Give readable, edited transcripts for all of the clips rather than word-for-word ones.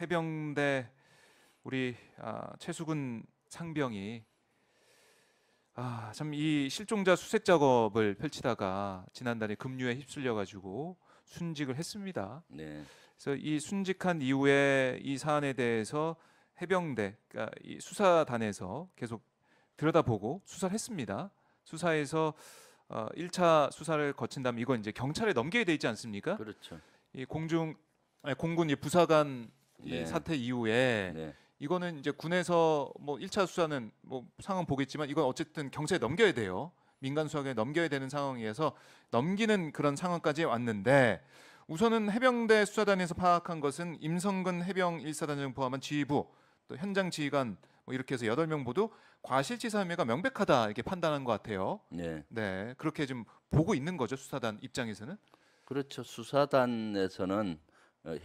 해병대 우리 최수근 상병이 참 이 실종자 수색 작업을 펼치다가 지난달에 급류에 휩쓸려 가지고 순직을 했습니다. 네, 그래서 이 순직한 이후에 이 사안에 대해서 해병대, 그러니까 이 수사단에서 계속 들여다보고 수사를 했습니다. 수사에서 1차 수사를 거친 다음 이건 이제 경찰에 넘겨야 되지 않습니까? 그렇죠. 이 공군 이 부사관 이 네, 사태 이후에 네, 이거는 이제 군에서 뭐 1차 수사는 뭐 상황 보겠지만 이건 어쨌든 경찰에 넘겨야 돼요. 민간 수사관에 넘겨야 되는 상황이어서 넘기는 그런 상황까지 왔는데 우선은 해병대 수사단에서 파악한 것은 임성근 해병 1사단장 포함한 지휘부 또 현장 지휘관 뭐 이렇게 해서 8명 모두 과실치사 혐의가 명백하다 이렇게 판단한 것 같아요. 네. 네, 그렇게 좀 보고 있는 거죠 수사단 입장에서는. 그렇죠. 수사단에서는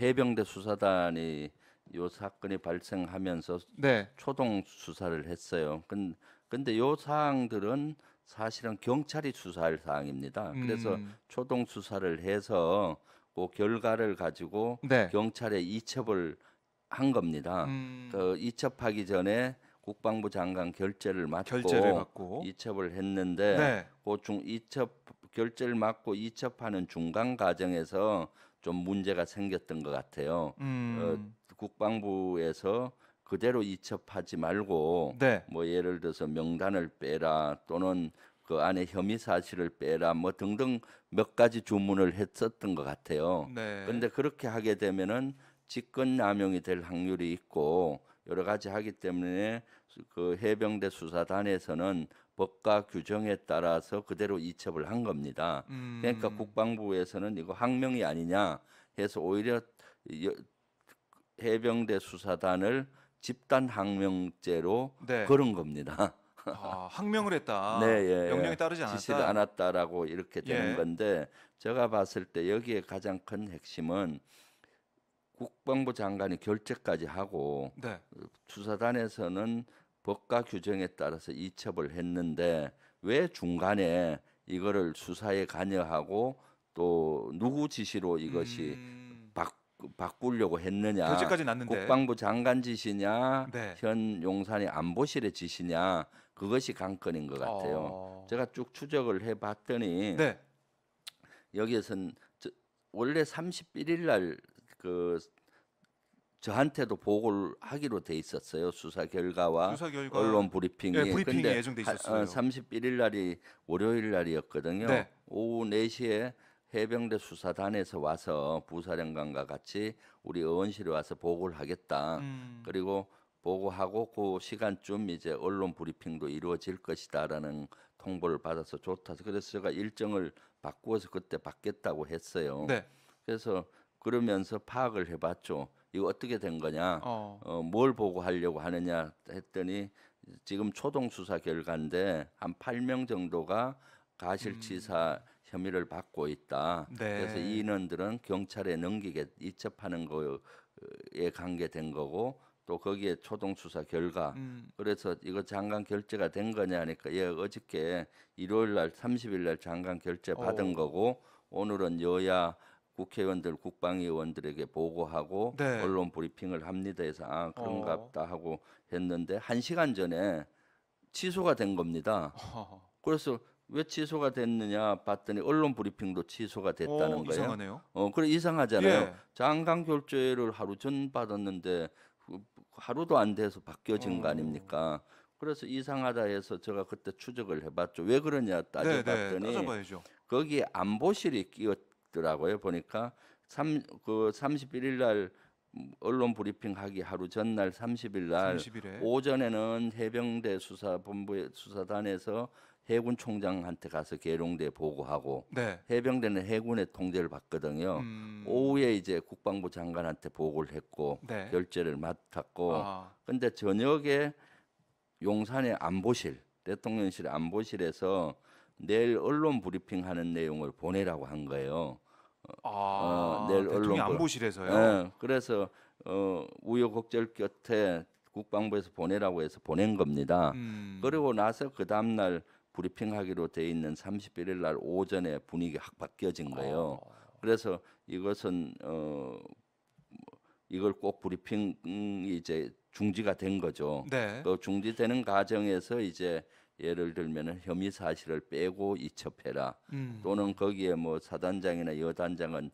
해병대 수사단이 요 사건이 발생하면서 네, 초동 수사를 했어요. 근데 요 사항들은 사실은 경찰이 수사할 사항입니다. 그래서 음, 초동 수사를 해서 그 결과를 가지고 네, 경찰에 이첩을 한 겁니다. 음, 그 이첩하기 전에 국방부 장관 결재를 결재를 맡고 받고, 이첩을 했는데 네, 그 이첩 결재를 맡고 이첩하는 중간 과정에서 좀 문제가 생겼던 것 같아요. 음, 국방부에서 그대로 이첩하지 말고 네, 뭐 예를 들어서 명단을 빼라 또는 그 안에 혐의 사실을 빼라 뭐 등등 몇 가지 주문을 했었던 것 같아요. 네, 근데 그렇게 하게 되면은 직권남용이 될 확률이 있고 여러 가지 하기 때문에 그 해병대 수사단에서는 법과 규정에 따라서 그대로 이첩을 한 겁니다. 그러니까 음, 국방부에서는 이거 항명이 아니냐 해서 오히려 해병대 수사단을 집단 항명죄로 네. 걸은 겁니다. 항명을 네, 했다. 예, 명령에 예. 따르지 지시를 않았다. 않았다라고 이렇게 되는 예, 건데 제가 봤을 때 여기에 가장 큰 핵심은 국방부 장관이 결재까지 하고 네, 수사단에서는 법과 규정에 따라서 이첩을 했는데 왜 중간에 이거를 수사에 관여하고 또 누구 지시로 이것이 음, 바꾸려고 했느냐? 결제까지 났는데, 국방부 장관 지시냐? 네, 현 용산의 안보실의 지시냐? 그것이 관건인 것 같아요. 어, 제가 쭉 추적을 해봤더니 네, 여기에선 원래 31일 날그 저한테도 보고를 하기로 돼 있었어요. 수사 결과와 수사 결과, 언론 예, 브리핑이. 브리핑이 근데 예정돼 있었어요. 31일 날이 월요일 날이었거든요. 네, 오후 4시에 해병대 수사단에서 와서 부사령관과 같이 우리 의원실에 와서 보고를 하겠다. 음, 그리고 보고하고 그 시간쯤 이제 언론 브리핑도 이루어질 것이다라는 통보를 받아서 좋다. 그래서 제가 일정을 바꾸어서 그때 받겠다고 했어요. 네, 그래서 그러면서 파악을 해봤죠. 이거 어떻게 된 거냐? 어, 뭘 보고 하려고 하느냐 했더니 지금 초동 수사 결과인데 한 8명 정도가 가실치사 혐의를 받고 있다. 그래서 이 네, 인원들은 경찰에 넘기게 이첩하는 거에 관계된 거고 또 거기에 초동 수사 결과 음, 그래서 이거 장관 결재가 된 거냐 하니까 예 어저께 일요일 날 30일 날 장관 결재 받은 어, 거고 오늘은 여야 국회의원들 국방위원들에게 보고하고 네, 언론 브리핑을 합니다 해서 아 어, 그런갑다 하고 했는데 1시간 전에 취소가 된 겁니다. 그래서 왜 취소가 됐느냐 봤더니 언론 브리핑도 취소가 됐다는 거예요. 이상하네요. 그래 이상하잖아요. 예, 장관 결재를 하루 전 받았는데 하루도 안 돼서 바뀌어진 거 어, 아닙니까? 그래서 이상하다 해서 제가 그때 추적을 해봤죠. 왜 그러냐 네, 네, 따져봤더니 따져봐야죠. 거기에 안보실이 끼었더라고요. 보니까 그 31일 날 언론 브리핑 하기 하루 전날 30일 날 30일에, 오전에는 해병대 수사본부의 수사단에서 해군 총장한테 가서 계룡대 보고하고 네, 해병대는 해군의 통제를 받거든요. 오후에 이제 국방부 장관한테 보고를 했고 네, 결재를 맡았고 아, 근데 저녁에 용산의 안보실 대통령실 안보실에서 내일 언론 브리핑하는 내용을 보내라고 한 거예요. 내일 대통령 언론 안보실에서요. 예, 그래서 우여곡절 끝에 국방부에서 보내라고 해서 보낸 겁니다. 음, 그리고 나서 그 다음날 브리핑하기로 돼 있는 31일 날 오전에 분위기 확 바뀌어진 거예요. 어, 그래서 이것은 이걸 꼭 브리핑이 이제 중지가 된 거죠. 네. 그 중지되는 과정에서 이제 예를 들면은 혐의 사실을 빼고 이첩해라. 또는 거기에 뭐 사단장이나 여단장은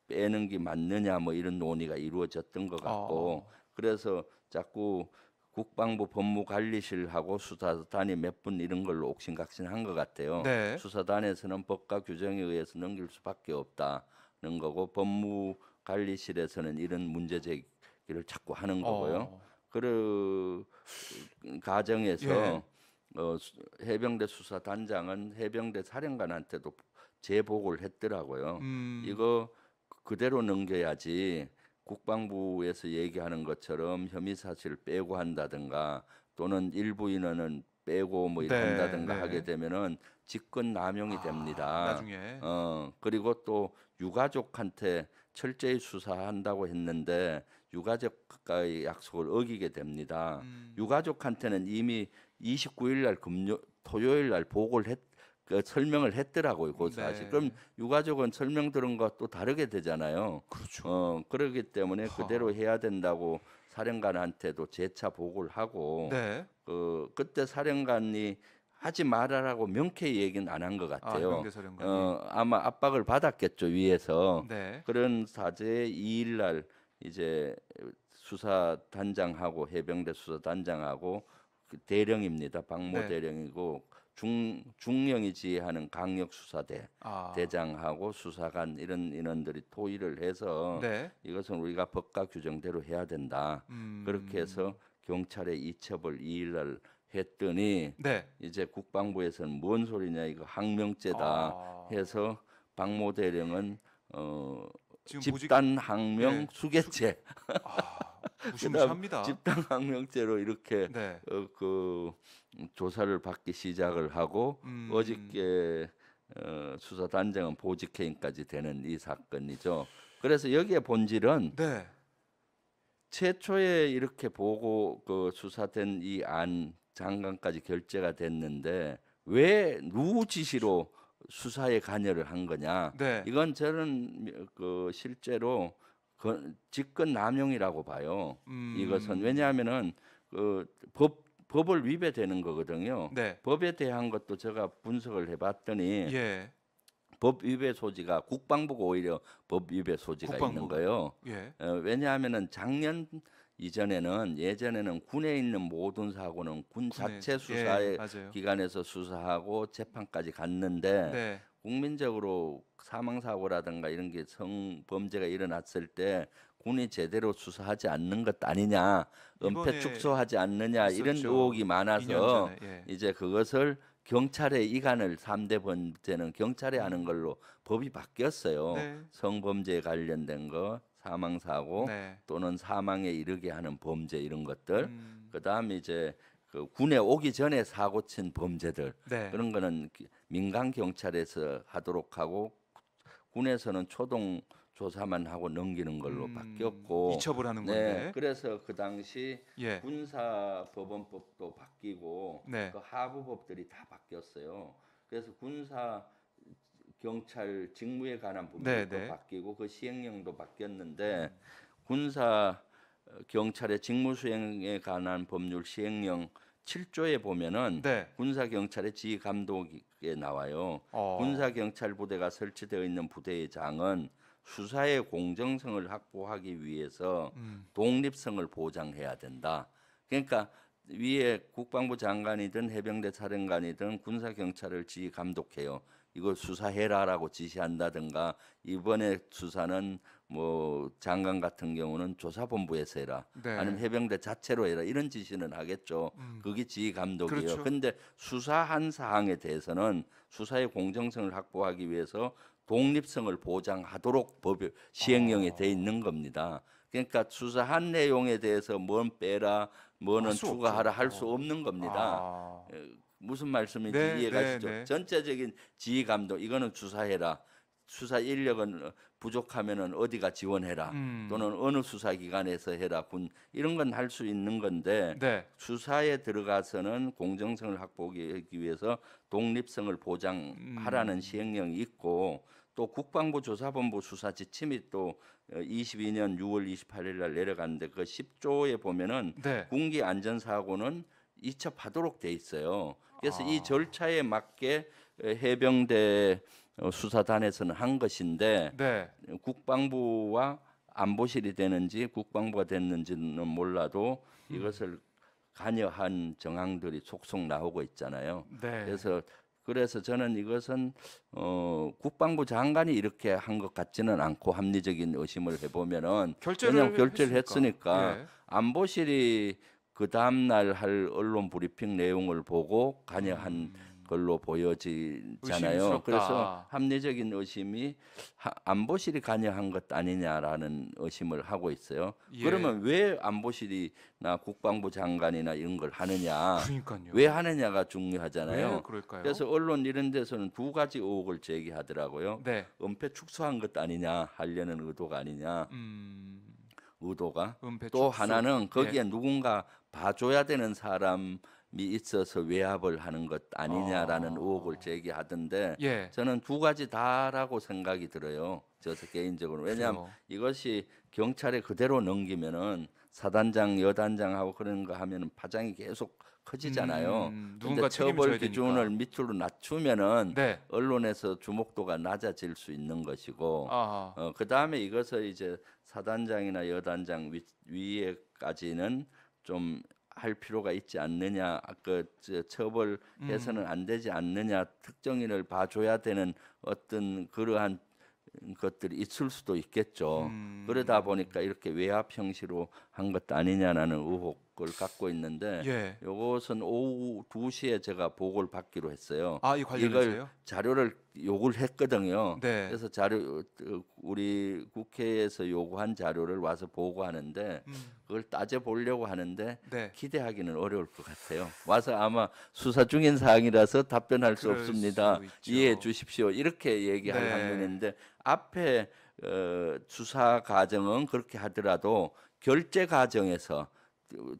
빼는 게 맞느냐 뭐 이런 논의가 이루어졌던 것 같고 어. 그래서 자꾸 국방부 법무관리실하고 수사단이 몇 분 이런 걸로 옥신각신한 것 같아요. 네. 수사단에서는 법과 규정에 의해서 넘길 수밖에 없다는 거고 법무관리실에서는 이런 문제 제기를 자꾸 하는 거고요. 어. 그 과정에서 예. 해병대 수사단장은 해병대 사령관한테도 제보고를 했더라고요. 음. 이거 그대로 넘겨야지 국방부에서 얘기하는 것처럼 혐의 사실을 빼고 한다든가 또는 일부 인원은 빼고 뭐 이렇게 네. 한다든가 네. 하게 되면은 직권 남용이 됩니다. 나중에. 그리고 또 유가족한테 철저히 수사한다고 했는데 유가족과의 약속을 어기게 됩니다. 음. 유가족한테는 이미 29일 날 토요일 날 보고를 설명을 했더라고요. 그 사실. 네. 그럼 유가족은 설명 들은 것도 다르게 되잖아요. 그렇죠. 그러기 때문에 하. 그대로 해야 된다고 사령관한테도 재차 보고를 하고 네. 그때 사령관이 하지 말아라고 명쾌히 얘기는 안 한 것 같아요. 해병대 사령관이. 아마 압박을 받았겠죠 위에서. 네. 그런 사제의 2일 날 이제 수사단장하고 해병대 수사단장하고 그 대령입니다. 박모 네. 대령이고 중령이 지휘하는 강력수사대 아. 대장하고 수사관 이런 인원들이 토의를 해서 네. 이것은 우리가 법과 규정대로 해야 된다. 그렇게 해서 경찰에 이첩을 2일 날 했더니 네. 이제 국방부에서는 뭔 소리냐 이거 항명죄다 아. 해서 박모 대령은 지금 보직 집단 항명 예. 수괴죄 그다음 무시무시합니다. 집단 항명죄로 이렇게 네. 그 조사를 받기 시작을 하고 어저께 수사단장은 보직해임까지 되는 이 사건이죠. 그래서 여기에 본질은 네. 최초에 이렇게 보고 그 수사된 이 안 장관까지 결재가 됐는데 왜 누구 지시로 수사에 관여를 한 거냐? 네. 이건 저는 그 실제로 직권 남용이라고 봐요. 이것은 왜냐하면은 그 법을 위배되는 거거든요. 네. 법에 대한 것도 제가 분석을 해봤더니 예. 법 위배 소지가 국방부가 오히려 법 위배 소지가 있는 국방부가. 거예요. 예. 왜냐하면은 작년 예전에는 군에 있는 모든 사고는 군 군에 자체 예. 수사의 맞아요. 기관에서 수사하고 재판까지 갔는데 네. 국민적으로 사망 사고라든가 이런 게 성범죄가 일어났을 때 군이 제대로 수사하지 않는 것 아니냐, 은폐 이번에 축소하지 않느냐 이런 있었죠. 의혹이 2년 많아서 전에. 예. 이제 그것을 경찰에 이관을 3대 범죄는 경찰에 하는 걸로 법이 바뀌었어요. 네. 성범죄에 관련된 거, 사망 사고 네. 또는 사망에 이르게 하는 범죄 이런 것들. 음. 그다음에 이제 그 군에 오기 전에 사고 친 범죄들 네. 그런 거는 민간 경찰에서 하도록 하고 군에서는 초동 조사만 하고 넘기는 걸로 바뀌었고 이첩을 하는 네 건데. 그래서 그 당시 예. 군사법원법도 바뀌고 네. 그 하부법들이 다 바뀌었어요. 그래서 군사 경찰 직무에 관한 네, 법률도 네. 바뀌고 그 시행령도 바뀌었는데 군사 경찰의 직무 수행에 관한 법률 시행령 7조에 보면은 네. 군사 경찰의 지휘 감독에 나와요. 군사 경찰 부대가 설치되어 있는 부대의 장은 수사의 공정성을 확보하기 위해서 독립성을 보장해야 된다. 그러니까 위에 국방부 장관이든 해병대 사령관이든 군사 경찰을 지휘 감독해요. 이거 수사해라라고 지시한다든가 이번에 수사는 뭐 장관 같은 경우는 조사본부에서 해라 네. 아니면 해병대 자체로 해라 이런 지시는 하겠죠. 그게 지휘 감독이에요. 그렇죠. 근데 수사한 사항에 대해서는 수사의 공정성을 확보하기 위해서 독립성을 보장하도록 법 시행령에 돼 있는 겁니다. 그러니까 수사한 내용에 대해서 뭔 빼라 뭐는 할 수 추가하라 없죠. 할 수 없는 겁니다. 아. 무슨 말씀인지 네, 이해가시죠? 네, 네. 전체적인 지휘 감독 이거는 수사해라. 수사 인력은 부족하면은 어디가 지원해라. 또는 어느 수사기관에서 해라. 군 이런 건 할 수 있는 건데 네. 수사에 들어가서는 공정성을 확보하기 위해서 독립성을 보장하라는 시행령이 있고 또 국방부 조사본부 수사 지침이 또 22년 6월 28일 날 내려갔는데 그 10조에 보면은 네. 군기 안전 사고는 이첩하도록 돼 있어요. 그래서 이 아. 절차에 맞게 해병대 수사단에서는 한 것인데 네. 국방부와 안보실이 되는지 국방부가 됐는지는 몰라도 이것을 관여한 정황들이 속속 나오고 있잖아요. 네. 그래서 저는 이것은 국방부 장관이 이렇게 한 것 같지는 않고 합리적인 의심을 해보면은 왜냐하면 결재를 했으니까 예. 안보실이 그 다음 날 할 언론 브리핑 내용을 보고 관여한 걸로 보여지잖아요. 의심스럽다. 그래서 합리적인 의심이 안보실이 관여한 것 아니냐라는 의심을 하고 있어요. 예. 그러면 왜 안보실이나 국방부 장관이나 이런 걸 하느냐? 그러니까요. 왜 하느냐가 중요하잖아요. 왜 그럴까요? 그래서 언론 이런 데서는 두 가지 의혹을 제기하더라고요. 네. 은폐 축소한 것 아니냐, 하려는 의도가 아니냐, 의도가. 은폐 또 축소. 하나는 거기에 예. 누군가 봐줘야 되는 사람이 있어서 외압을 하는 것 아니냐라는 아. 의혹을 제기하던데 예. 저는 두 가지 다라고 생각이 들어요. 저도 개인적으로. 왜냐하면 그래요. 이것이 경찰에 그대로 넘기면은 사단장, 여단장하고 그런 거 하면은 파장이 계속 커지잖아요. 누군가 근데 처벌 책임져야 기준을 되니까. 밑으로 낮추면은 네. 언론에서 주목도가 낮아질 수 있는 것이고 아. 그 다음에 이것을 이제 사단장이나 여단장 위에까지는 좀 할 필요가 있지 않느냐, 처벌해서는 안 되지 않느냐, 특정인을 봐줘야 되는 어떤 그러한 것들이 있을 수도 있겠죠. 그러다 보니까 이렇게 외압 형식으로 한 것 아니냐라는 의혹을 갖고 있는데 예. 요것은 오후 2시에 제가 보고를 받기로 했어요. 아, 이 관련해서요? 이걸 자료를 요구를 했거든요. 네. 그래서 우리 국회에서 요구한 자료를 와서 보고하는데 그걸 따져 보려고 하는데 네. 기대하기는 어려울 것 같아요. 와서 아마 수사 중인 사항이라서 답변할 수 그럴 없습니다. 수 있죠. 이해해 주십시오. 이렇게 얘기할 네. 확률인데 앞에 수사 과정은 그렇게 하더라도 결재 과정에서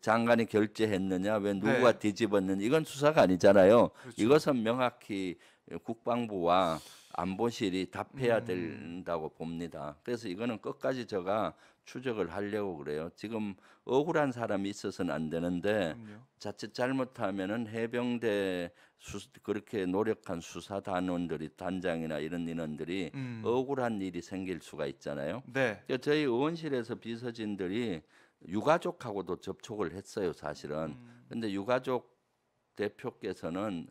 장관이 결재했느냐, 왜 누구가 네. 뒤집었느냐, 이건 수사가 아니잖아요. 그렇죠. 이것은 명확히 국방부와 안보실이 답해야 된다고 봅니다. 그래서 이거는 끝까지 제가 추적을 하려고 그래요. 지금 억울한 사람이 있어서는 안 되는데 그럼요. 자칫 잘못하면은 해병대 그렇게 노력한 수사단원들이 단장이나 이런 인원들이 억울한 일이 생길 수가 있잖아요. 네. 그러니까 저희 의원실에서 비서진들이 유가족하고도 접촉을 했어요, 사실은. 근데 유가족께서는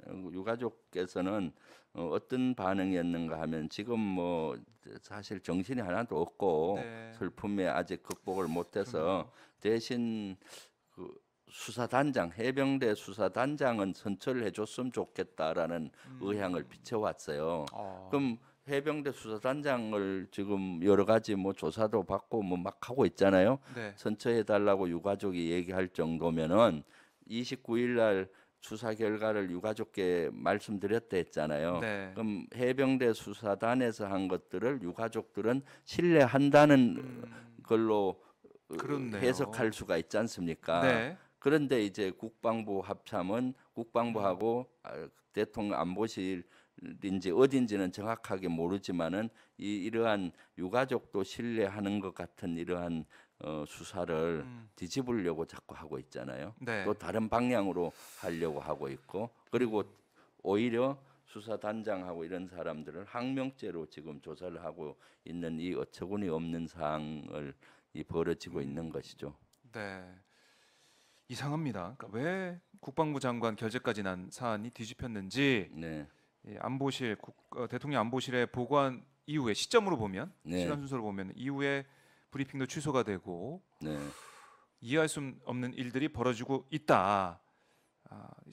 어떤 반응이었는가 하면 지금 뭐 사실 정신이 하나도 없고 네. 슬픔에 아직 극복을 못해서 대신 그 수사단장, 해병대 수사단장은 선처를 해줬으면 좋겠다라는 의향을 비춰왔어요. 그럼 해병대 수사단장을 지금 여러 가지 뭐 조사도 받고 뭐 막 하고 있잖아요. 네. 선처해달라고 유가족이 얘기할 정도면은 29일 날 수사 결과를 유가족께 말씀드렸다 했잖아요. 네. 그럼 해병대 수사단에서 한 것들을 유가족들은 신뢰한다는 걸로 그렇네요. 해석할 수가 있지 않습니까? 네. 그런데 이제 국방부 합참은 국방부하고 대통령 안보실인지 어딘지는 정확하게 모르지만은 이러한 유가족도 신뢰하는 것 같은 이러한 수사를 뒤집으려고 자꾸 하고 있잖아요. 네. 또 다른 방향으로 하려고 하고 있고 그리고 오히려 수사단장하고 이런 사람들을 항명죄로 지금 조사를 하고 있는 이 어처구니 없는 사항을 벌어지고 있는 것이죠. 네. 이상합니다. 그러니까 왜 국방부 장관 결재까지 난 사안이 뒤집혔는지 네. 안보실 대통령 안보실의 보고한 이후에 시점으로 보면 네. 시간 순서로 보면 이후에 브리핑도 취소가 되고 네. 이해할 수 없는 일들이 벌어지고 있다.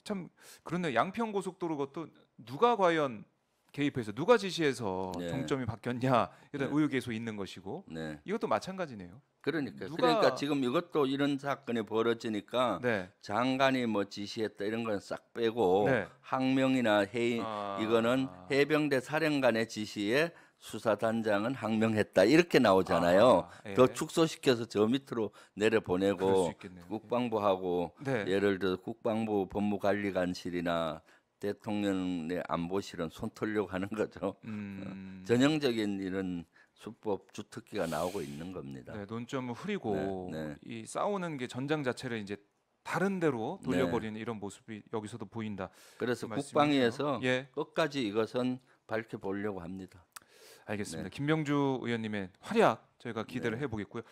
참 그런데 양평 고속도로 것도 누가 과연 개입해서 누가 지시해서 네. 종점이 바뀌었냐 이런 네. 의혹이 계속 있는 것이고 네. 이것도 마찬가지네요. 그러니까 지금 이것도 이런 사건이 벌어지니까 네. 장관이 뭐 지시했다 이런 건 싹 빼고 네. 항명이나 해임 이거는 해병대 사령관의 지시에 수사단장은 항명했다 이렇게 나오잖아요. 예. 더 축소시켜서 저 밑으로 그럴 수 내려보내고 있겠네요. 국방부하고 네. 예를 들어 국방부 법무관리관실이나 대통령의 안보실은 손 털려고 하는 거죠. 음, 전형적인 이런 수법 주특기가 나오고 있는 겁니다. 네, 논점을 흐리고 네, 네. 이 싸우는 게 전장 자체를 이제 다른 데로 네. 돌려버리는 이런 모습이 여기서도 보인다. 그래서 그 말씀이세요. 국방위에서 예, 끝까지 이것은 밝혀보려고 합니다. 알겠습니다. 네. 김명주 의원님의 활약 저희가 기대를 네. 해보겠고요.